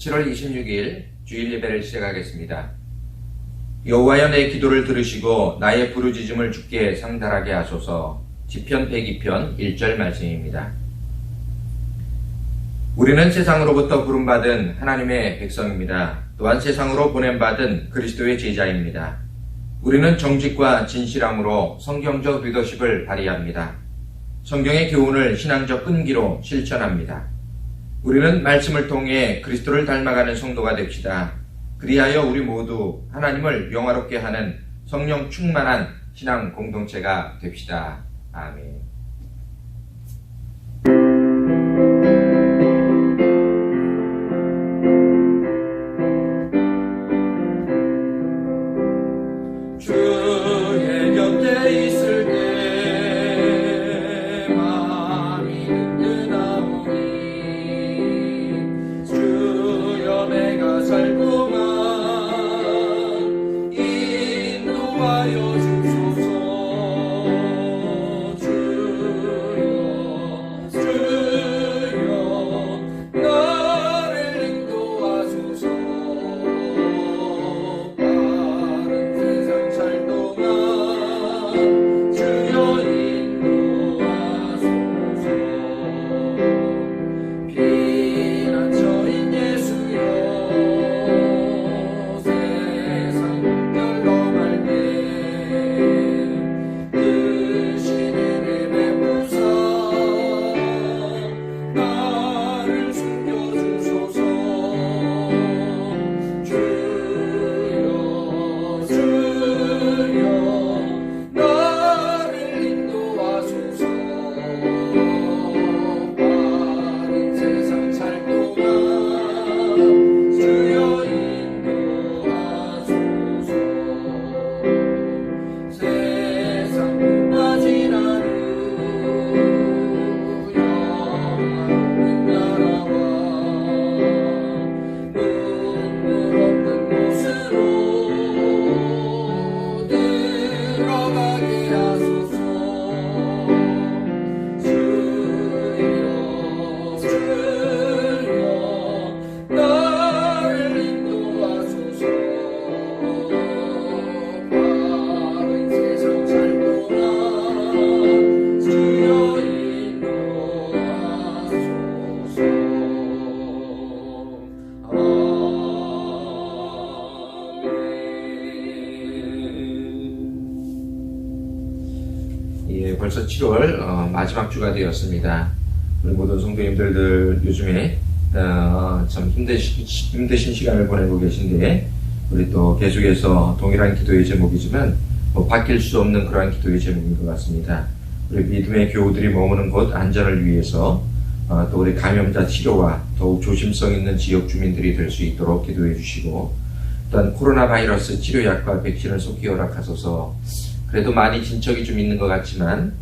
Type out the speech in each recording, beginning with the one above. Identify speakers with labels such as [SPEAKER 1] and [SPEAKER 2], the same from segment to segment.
[SPEAKER 1] 7월 26일 주일 예배를 시작하겠습니다. 여호와여 내 기도를 들으시고 나의 부르짖음을 주께 상달하게 하소서. 시편 102편 1절 말씀입니다. 우리는 세상으로부터 부름받은 하나님의 백성입니다. 또한 세상으로 보냄받은 그리스도의 제자입니다. 우리는 정직과 진실함으로 성경적 리더십을 발휘합니다. 성경의 교훈을 신앙적 끈기로 실천합니다. 우리는 말씀을 통해 그리스도를 닮아가는 성도가 됩시다. 그리하여 우리 모두 하나님을 영화롭게 하는 성령 충만한 신앙 공동체가 됩시다. 아멘. 주의 곁에 있을 때 마음이 든든하오니 주여 내가 살 동안 인도하여 주소서. 주여 나를 인도하소서. 바른 세상 살 동안 주여 인도하소서. 피난처인 예수여 세상 물결로 갈 때 크신 은혜 베푸사 나를 숨겨주소서. 주여 나를 인도하소서. 바른 세상 살 동안 주여 인도하소서. 세상 끝까지 나를 영원한 나라와 눈물 없는 곳으로 들어가게 하소서. 주여 나를 인도하소서. 바른 세상 살 동안 주여 인도하소서. 예, 벌써 7월 마지막 주가 되었습니다. 우리 모든 성도님들 요즘에 참 힘드신 시간을 보내고 계신데, 우리 또 계속해서 동일한 기도의 제목이지만 바뀔 수 없는 그러한 기도의 제목인 것 같습니다. 우리 믿음의 교우들이 머무는 곳 안전을 위해서 또 우리 감염자 치료와 더욱 조심성 있는 지역 주민들이 될 수 있도록 기도해 주시고, 또한 코로나 바이러스 치료약과 백신을 속히 허락하소서. 그래도 많이 진척이 좀 있는 것 같지만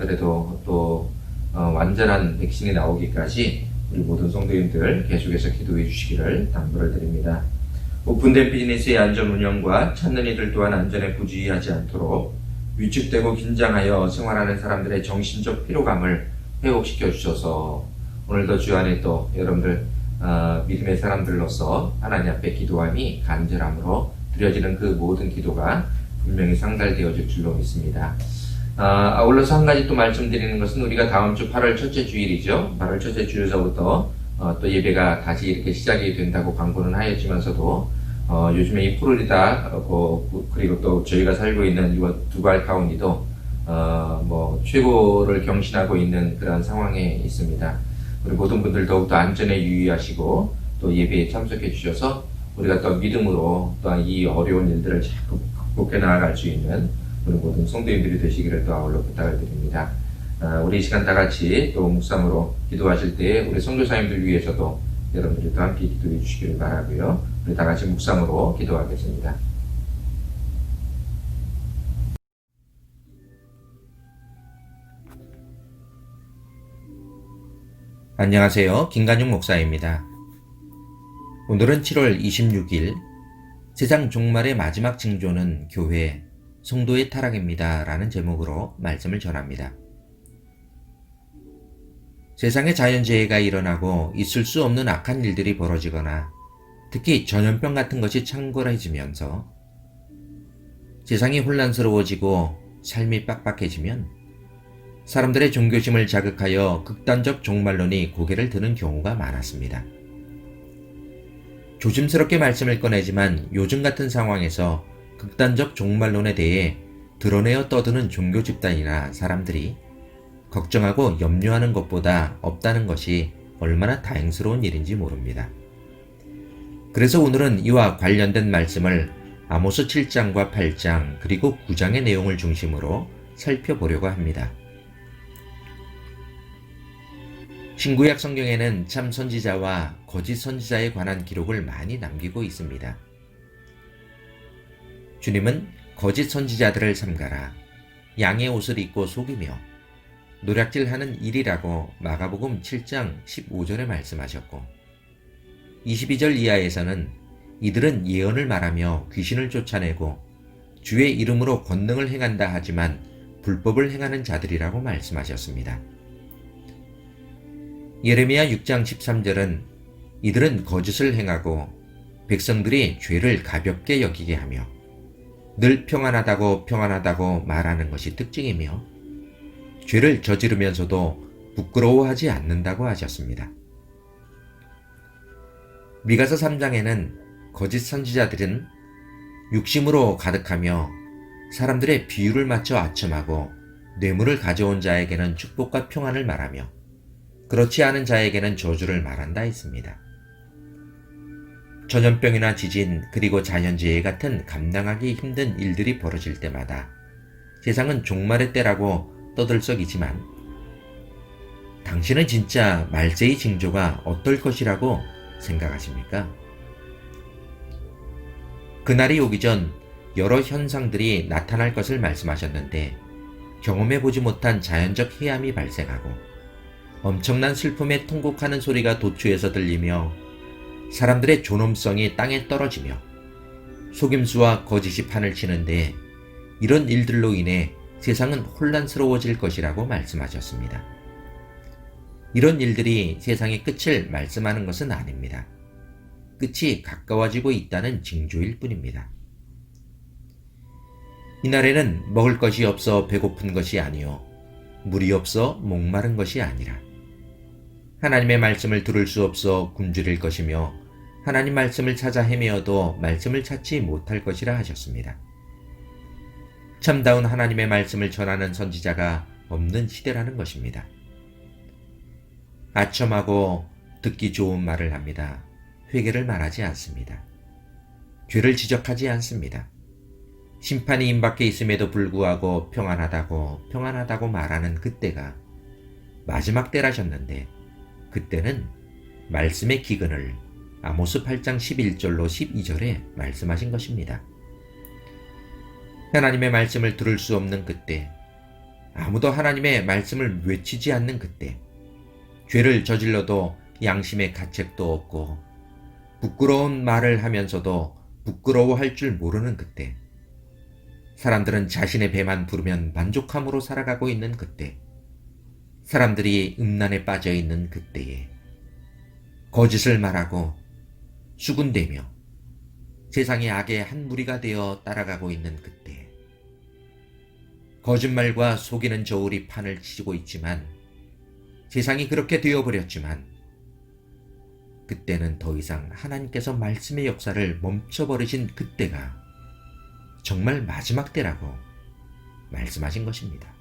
[SPEAKER 1] 그래도 또 완전한 백신이 나오기까지 우리 모든 성도님들 계속해서 기도해 주시기를 당부를 드립니다. 오픈된 비즈니스의 안전 운영과 찾는 이들 또한 안전에 부주의하지 않도록 위축되고 긴장하여 생활하는 사람들의 정신적 피로감을 회복시켜 주셔서 오늘도 주 안에 또 여러분들 믿음의 사람들로서 하나님 앞에 기도함이 간절함으로 드려지는 그 모든 기도가 분명히 상달되어질 줄로 믿습니다. 아울러서 한 가지 또 말씀드리는 것은 우리가 다음 주 8월 첫째 주일이죠. 8월 첫째 주일서부터 또 예배가 다시 이렇게 시작이 된다고 광고는 하였지만서도 요즘에 이 플로리다 그리고 또 저희가 살고 있는 이 두발 카운티도 최고를 경신하고 있는 그런 상황에 있습니다. 우리 모든 분들 더욱더 안전에 유의하시고 또 예배에 참석해 주셔서 우리가 또 믿음으로 또한 이 어려운 일들을 자꾸 극복해 나아갈 수 있는 우리 모든 성도님들이 되시기를 또 아울러 부탁을 드립니다. 우리 이 시간 다 같이 또 묵상으로 기도하실 때 우리 선교사님들 위해서도 여러분들이 또 함께 기도해 주시기를 바라고요. 우리 다 같이 묵상으로 기도하겠습니다. 안녕하세요. 김간용 목사입니다. 오늘은 7월 26일 세상 종말의 마지막 징조는 교회, 성도의 타락입니다 라는 제목으로 말씀을 전합니다. 세상에 자연재해가 일어나고 있을 수 없는 악한 일들이 벌어지거나 특히 전염병 같은 것이 창궐해지면서 세상이 혼란스러워지고 삶이 빡빡해지면 사람들의 종교심을 자극하여 극단적 종말론이 고개를 드는 경우가 많았습니다. 조심스럽게 말씀을 꺼내지만 요즘 같은 상황에서 극단적 종말론에 대해 드러내어 떠드는 종교 집단이나 사람들이 걱정하고 염려하는 것보다 없다는 것이 얼마나 다행스러운 일인지 모릅니다. 그래서 오늘은 이와 관련된 말씀을 아모스 7장과 8장 그리고 9장의 내용을 중심으로 살펴보려고 합니다. 신구약 성경에는 참 선지자와 거짓 선지자에 관한 기록을 많이 남기고 있습니다. 주님은 거짓 선지자들을 삼가라, 양의 옷을 입고 속이며 노략질하는 일이라고 마가복음 7장 15절에 말씀하셨고 22절 이하에서는 이들은 예언을 말하며 귀신을 쫓아내고 주의 이름으로 권능을 행한다 하지만 불법을 행하는 자들이라고 말씀하셨습니다. 예레미야 6장 13절은 이들은 거짓을 행하고 백성들이 죄를 가볍게 여기게 하며 늘 평안하다고 말하는 것이 특징이며 죄를 저지르면서도 부끄러워하지 않는다고 하셨습니다. 미가서 3장에는 거짓 선지자들은 육심으로 가득하며 사람들의 비유를 맞춰 아첨하고 뇌물을 가져온 자에게는 축복과 평안을 말하며 그렇지 않은 자에게는 저주를 말한다 했습니다. 전염병이나 지진 그리고 자연재해 같은 감당하기 힘든 일들이 벌어질 때마다 세상은 종말의 때라고 떠들썩이지만 당신은 진짜 말세의 징조가 어떨 것이라고 생각하십니까? 그날이 오기 전 여러 현상들이 나타날 것을 말씀하셨는데 경험해보지 못한 자연적 해함이 발생하고 엄청난 슬픔에 통곡하는 소리가 도처에서 들리며 사람들의 존엄성이 땅에 떨어지며 속임수와 거짓이 판을 치는데 이런 일들로 인해 세상은 혼란스러워질 것이라고 말씀하셨습니다. 이런 일들이 세상의 끝을 말씀하는 것은 아닙니다. 끝이 가까워지고 있다는 징조일 뿐입니다. 이날에는 먹을 것이 없어 배고픈 것이 아니요 물이 없어 목마른 것이 아니라 하나님의 말씀을 들을 수 없어 굶주릴 것이며 하나님 말씀을 찾아 헤매어도 말씀을 찾지 못할 것이라 하셨습니다. 참다운 하나님의 말씀을 전하는 선지자가 없는 시대라는 것입니다. 아첨하고 듣기 좋은 말을 합니다. 회개를 말하지 않습니다. 죄를 지적하지 않습니다. 심판이 임박해 있음에도 불구하고 평안하다고 말하는 그때가 마지막 때라셨는데 그때는 말씀의 기근을 아모스 8장 11절로 12절에 말씀하신 것입니다. 하나님의 말씀을 들을 수 없는 그때, 아무도 하나님의 말씀을 외치지 않는 그때, 죄를 저질러도 양심의 가책도 없고 부끄러운 말을 하면서도 부끄러워할 줄 모르는 그때, 사람들은 자신의 배만 부르면 만족함으로 살아가고 있는 그때, 사람들이 음란에 빠져 있는 그때에 거짓을 말하고 수군대며 세상의 악의 한 무리가 되어 따라가고 있는 그때, 거짓말과 속이는 저울이 판을 치고 있지만 세상이 그렇게 되어버렸지만 그때는 더 이상 하나님께서 말씀의 역사를 멈춰버리신 그때가 정말 마지막 때라고 말씀하신 것입니다.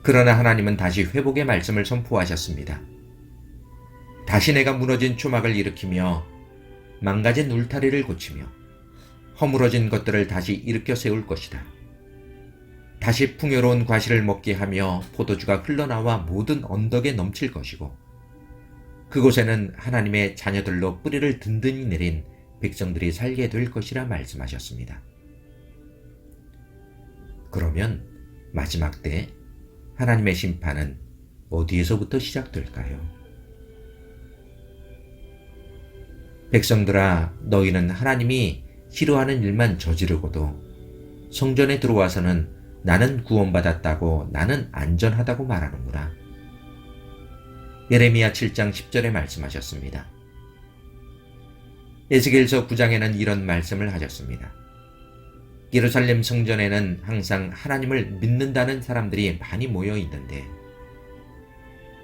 [SPEAKER 1] 그러나 하나님은 다시 회복의 말씀을 선포하셨습니다. 다시 내가 무너진 초막을 일으키며 망가진 울타리를 고치며 허물어진 것들을 다시 일으켜 세울 것이다. 다시 풍요로운 과실을 먹게 하며 포도주가 흘러나와 모든 언덕에 넘칠 것이고 그곳에는 하나님의 자녀들로 뿌리를 든든히 내린 백성들이 살게 될 것이라 말씀하셨습니다. 그러면 마지막 때 하나님의 심판은 어디에서부터 시작될까요? 백성들아, 너희는 하나님이 싫어하는 일만 저지르고도 성전에 들어와서는
[SPEAKER 2] 나는 구원받았다고, 나는 안전하다고 말하는구나. 예레미야 7장 10절에 말씀하셨습니다. 에스겔서 9장에는 이런 말씀을 하셨습니다. 예루살렘 성전에는 항상 하나님을 믿는다는 사람들이 많이 모여 있는데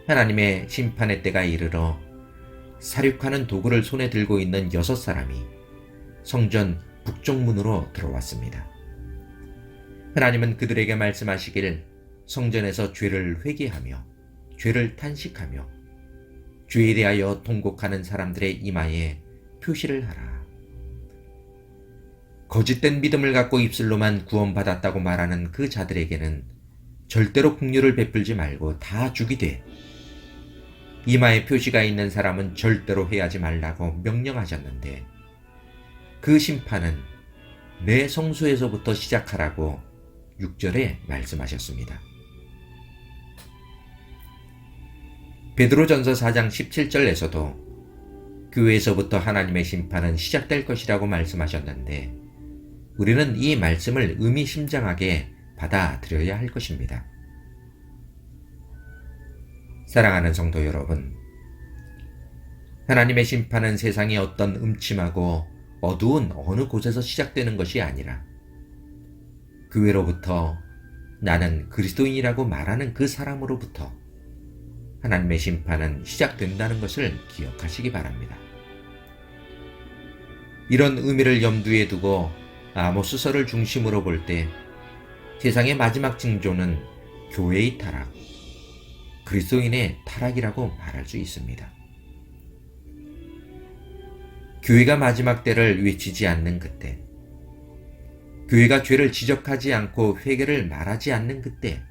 [SPEAKER 2] 하나님의 심판의 때가 이르러 사륙하는 도구를 손에 들고 있는 6사람이 성전 북쪽 문으로 들어왔습니다. 하나님은 그들에게 말씀하시길 성전에서 죄를 회개하며 죄를 탄식하며 죄에 대하여 통곡하는 사람들의 이마에 표시를 하라. 거짓된 믿음을 갖고 입술로만 구원받았다고 말하는 그 자들에게는 절대로 긍휼을 베풀지 말고 다 죽이되 이마에 표시가 있는 사람은 절대로 해하지 말라고 명령하셨는데 그 심판은 내 성소에서부터 시작하라고 6절에 말씀하셨습니다. 베드로전서 4장 17절에서도 교회에서부터 하나님의 심판은 시작될 것이라고 말씀하셨는데 우리는 이 말씀을 의미심장하게 받아들여야 할 것입니다. 사랑하는 성도 여러분, 하나님의 심판은 세상의 어떤 음침하고 어두운 어느 곳에서 시작되는 것이 아니라 교회로부터 나는 그리스도인이라고 말하는 그 사람으로부터 하나님의 심판은 시작된다는 것을 기억하시기 바랍니다. 이런 의미를 염두에 두고 아모스서를 중심으로 볼 때 세상의 마지막 징조는 교회의 타락, 그리스도인의 타락이라고 말할 수 있습니다. 교회가 마지막 때를 외치지 않는 그때, 교회가 죄를 지적하지 않고 회개를 말하지 않는 그때,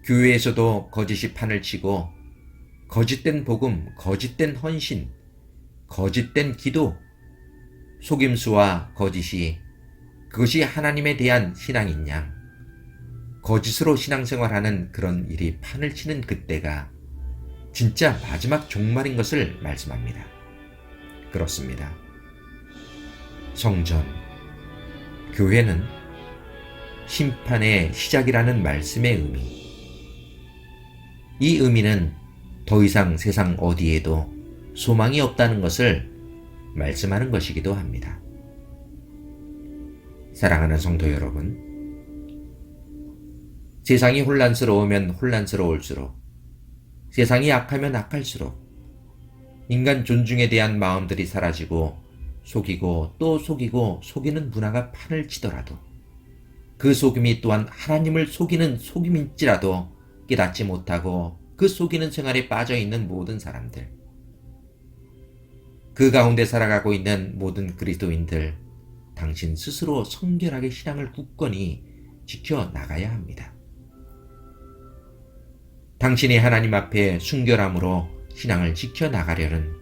[SPEAKER 2] 교회에서도 거짓이 판을 치고 거짓된 복음, 거짓된 헌신, 거짓된 기도, 속임수와 거짓이 그것이 하나님에 대한 신앙인 양 거짓으로 신앙생활하는 그런 일이 판을 치는 그때가 진짜 마지막 종말인 것을 말씀합니다. 그렇습니다. 성전, 교회는 심판의 시작이라는 말씀의 의미, 이 의미는 더 이상 세상 어디에도 소망이 없다는 것을 말씀하는 것이기도 합니다. 사랑하는 성도 여러분, 세상이 혼란스러우면 혼란스러울수록, 세상이 악하면 악할수록 인간 존중에 대한 마음들이 사라지고 속이고 또 속이고 속이는 문화가 판을 치더라도 그 속임이 또한 하나님을 속이는 속임일지라도 깨닫지 못하고 그 속이는 생활에 빠져있는 모든 사람들, 그 가운데 살아가고 있는 모든 그리스도인들, 당신 스스로 성결하게 신앙을 굳건히 지켜나가야 합니다. 당신이 하나님 앞에 순결함으로 신앙을 지켜나가려는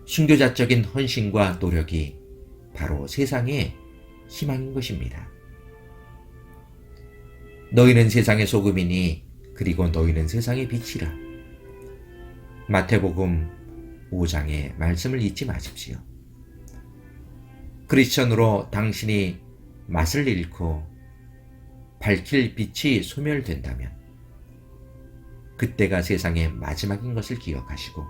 [SPEAKER 2] 순교자적인 헌신과 노력이 바로 세상의 희망인 것입니다. 너희는 세상의 소금이니 그리고 너희는 세상의 빛이라. 마태복음 5장의 말씀을 잊지 마십시오. 크리스천으로 당신이 맛을 잃고 밝힐 빛이 소멸된다면 그때가 세상의 마지막인 것을 기억하시고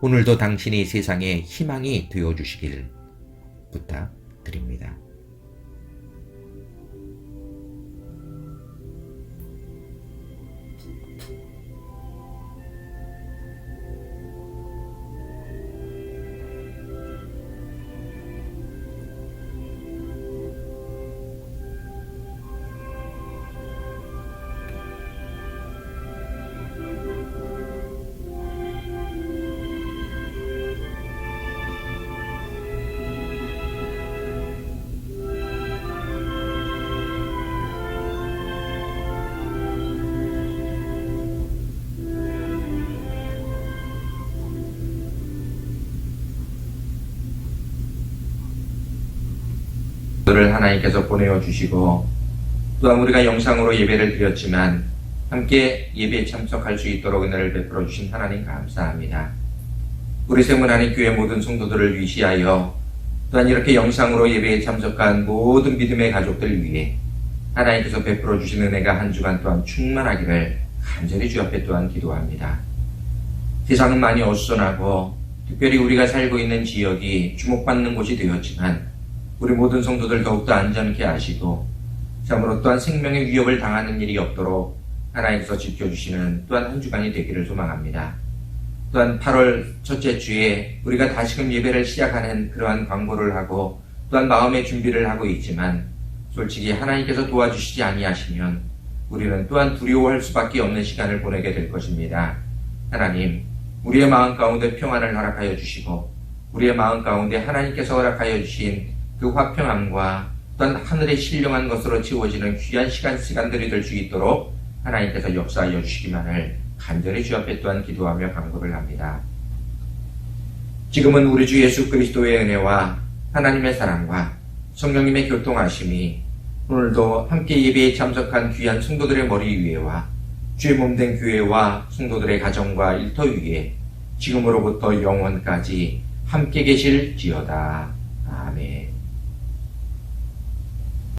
[SPEAKER 2] 오늘도 당신이 세상의 희망이 되어주시길 부탁드립니다.
[SPEAKER 1] 를 하나님께서 보내어 주시고 또한 우리가 영상으로 예배를 드렸지만 함께 예배에 참석할 수 있도록 은혜를 베풀어 주신 하나님 감사합니다. 우리 세문하는 교회 모든 성도들을 위시하여 또한 이렇게 영상으로 예배에 참석한 모든 믿음의 가족들 위해 하나님께서 베풀어 주신 은혜가 한 주간 또한 충만하기를 간절히 주 앞에 또한 기도합니다. 세상은 많이 어수선하고 특별히 우리가 살고 있는 지역이 주목받는 곳이 되었지만 우리 모든 성도들 더욱더 안전케 하시고 참으로 또한 생명의 위협을 당하는 일이 없도록 하나님께서 지켜주시는 또한 한 주간이 되기를 소망합니다. 또한 8월 첫째 주에 우리가 다시금 예배를 시작하는 그러한 광고를 하고 또한 마음의 준비를 하고 있지만 솔직히 하나님께서 도와주시지 아니하시면 우리는 또한 두려워할 수밖에 없는 시간을 보내게 될 것입니다. 하나님, 우리의 마음 가운데 평안을 허락하여 주시고 우리의 마음 가운데 하나님께서 허락하여 주신 그 화평함과 또한 하늘의 신령한 것으로 채워지는 귀한 시간들이 될 수 있도록 하나님께서 역사하여 주시기만을 간절히 주 앞에 또한 기도하며 간구를 합니다. 지금은 우리 주 예수 그리스도의 은혜와 하나님의 사랑과 성령님의 교통하심이 오늘도 함께 예배에 참석한 귀한 성도들의 머리 위에와 주의 몸된 교회와 성도들의 가정과 일터 위에 지금으로부터 영원까지 함께 계실지어다. 아멘.